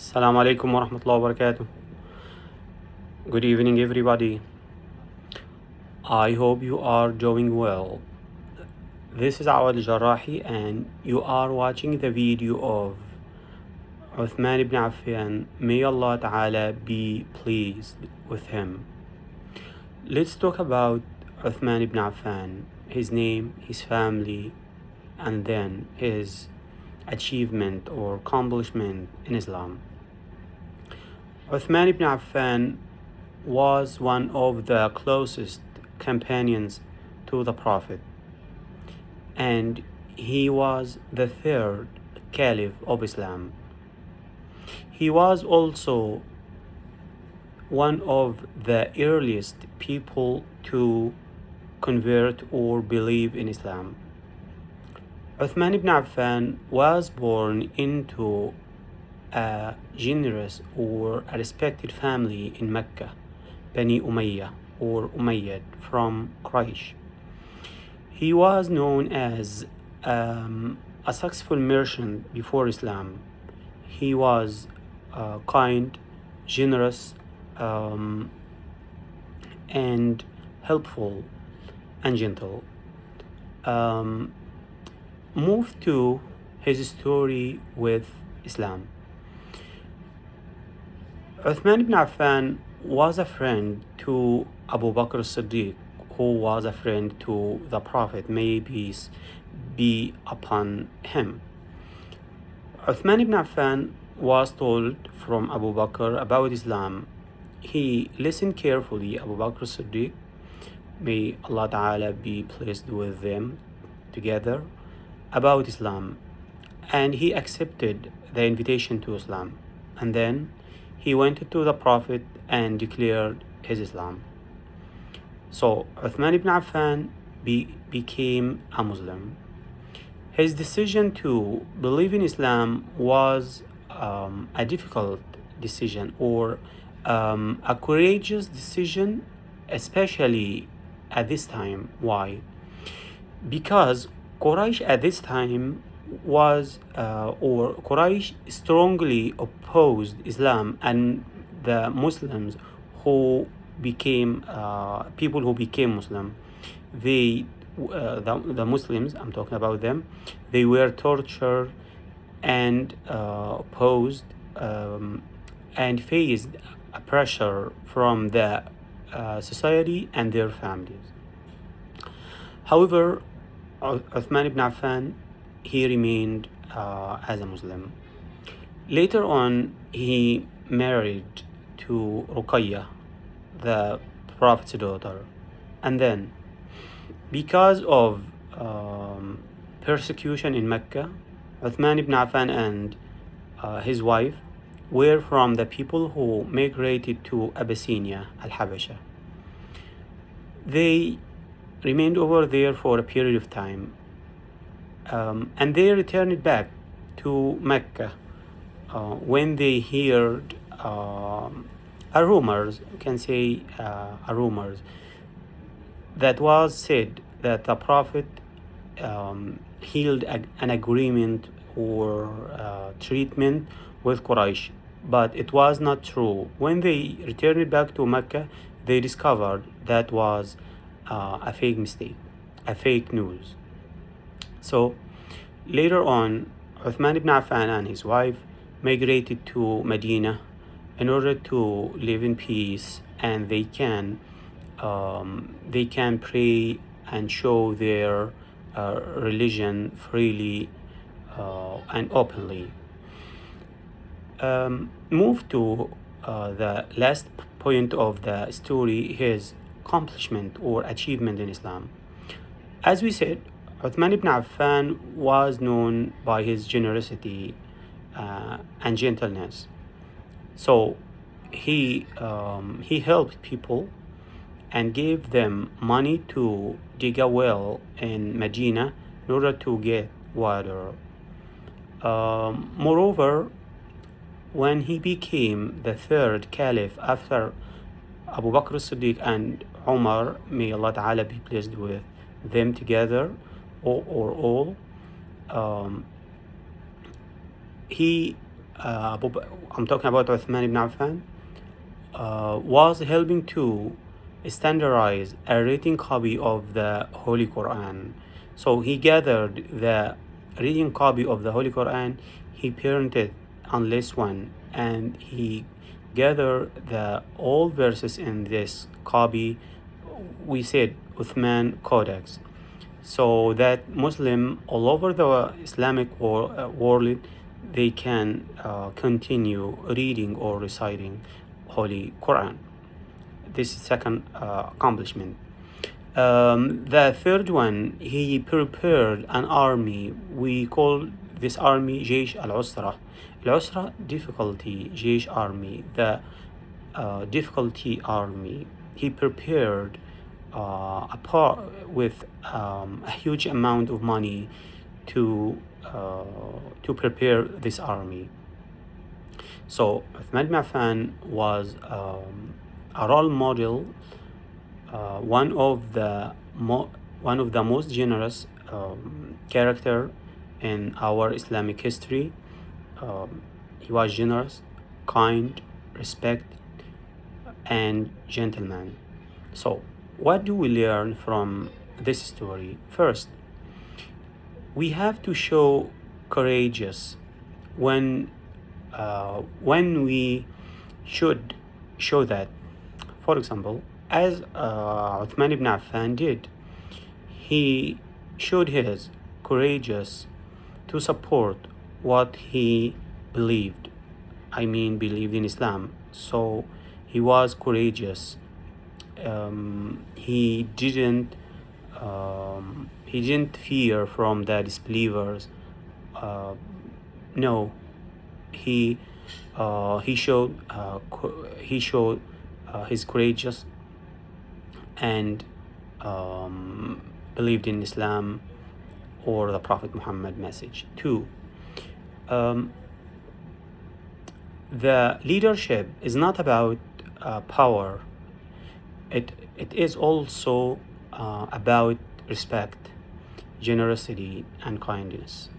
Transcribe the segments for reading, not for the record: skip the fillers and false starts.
Assalamu alaikum wa rahmatullahi wa barakatuh. Good evening, everybody. I hope you are doing well. This is Awad Jarahi, and you are watching the video of Uthman Ibn Affan. May Allah Ta'ala be pleased with him. Let's talk about Uthman Ibn Affan, his name, his family, and then his achievement or accomplishment in Islam. Uthman Ibn Affan was one of the closest companions to the Prophet, and he was the third Caliph of Islam. He was also one of the earliest people to convert or believe in Islam. Uthman ibn Affan was born into a generous or a respected family in Mecca, Bani Umayyah or Umayyad from Quraysh. He was known as a successful merchant before Islam. He was kind, generous, and helpful and gentle. Move to his story with Islam. Uthman ibn Affan was a friend to Abu Bakr as-Siddiq, who was a friend to the Prophet, may peace be upon him. Uthman ibn Affan was told from Abu Bakr about Islam. He listened carefully. Abu Bakr as-Siddiq, may Allah Ta'ala be pleased with them together, about Islam, and he accepted the invitation to Islam, and then he went to the Prophet and declared his Islam. So Uthman ibn Affan became a Muslim. His decision to believe in Islam was a difficult decision, or a courageous decision, especially at this time. Why? Because Quraysh at this time was, or Quraysh strongly opposed Islam and the Muslims who became people who became Muslim. They, the Muslims, I'm talking about them, they were tortured and opposed and faced a pressure from the society and their families. However, Uthman ibn Affan, he remained as a Muslim. Later on, he married to Ruqayyah, the Prophet's daughter. And then, because of persecution in Mecca, Uthman ibn Affan and his wife were from the people who migrated to Abyssinia, Al-Habasha. They remained over there for a period of time, and they returned back to Mecca when they heard a rumors, you can say a rumors, that was said that the Prophet held an agreement or treatment with Quraysh, but it was not true. When they returned back to Mecca, they discovered that was a fake mistake, a fake news. So later on, Uthman ibn Affan and his wife migrated to Medina in order to live in peace, and they can pray and show their religion freely and openly. Move to the last point of the story, his accomplishment or achievement in Islam. As we said, Uthman ibn Affan was known by his generosity and gentleness. So he helped people and gave them money to dig a well in Medina in order to get water. Moreover, when he became the third caliph after Abu Bakr as-Siddiq and Umar, may Allah Ta'ala be pleased with them together, or all, he I'm talking about Uthman Ibn Affan, was helping to standardize a written copy of the Holy Quran. So he gathered the written copy of the Holy Quran, he printed on this one, and he gathered the all verses in this copy. We said Uthman Codex, so that Muslim all over the Islamic world, they can continue reading or reciting Holy Quran. This is second accomplishment. The third one, he prepared an army. We call this army Jaysh al-Usra. Al-Usra, difficulty, Jaysh army, the difficulty army. He prepared with a huge amount of money to prepare this army. So Uthman ibn Affan was a role model, one of the most generous character in our Islamic history. He was generous, kind, respect, and gentleman. So what do we learn from this story? First, we have to show courageous when we should show that. For example, as Uthman ibn Affan did, he showed his courageous to support what he believed. I mean, believed in Islam. So he was courageous. He didn't fear from the disbelievers. No, he showed his courageous and believed in Islam or the Prophet Muhammad message. Two, the leadership is not about power. It is also about respect, generosity, and kindness.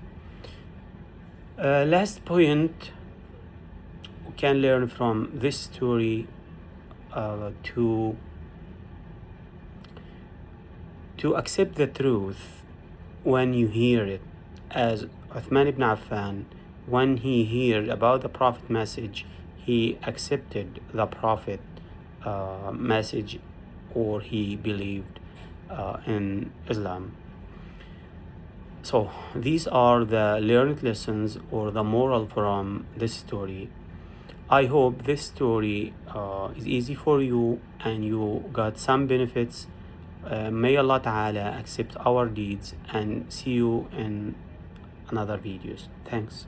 Last point we can learn from this story, to accept the truth when you hear it. As Uthman ibn Affan, when he heard about the Prophet message, he accepted the Prophet message, or he believed in Islam. So these are the learned lessons or the moral from this story. I hope this story is easy for you and you got some benefits. May Allah Ta'ala accept our deeds, and see you in another videos. Thanks.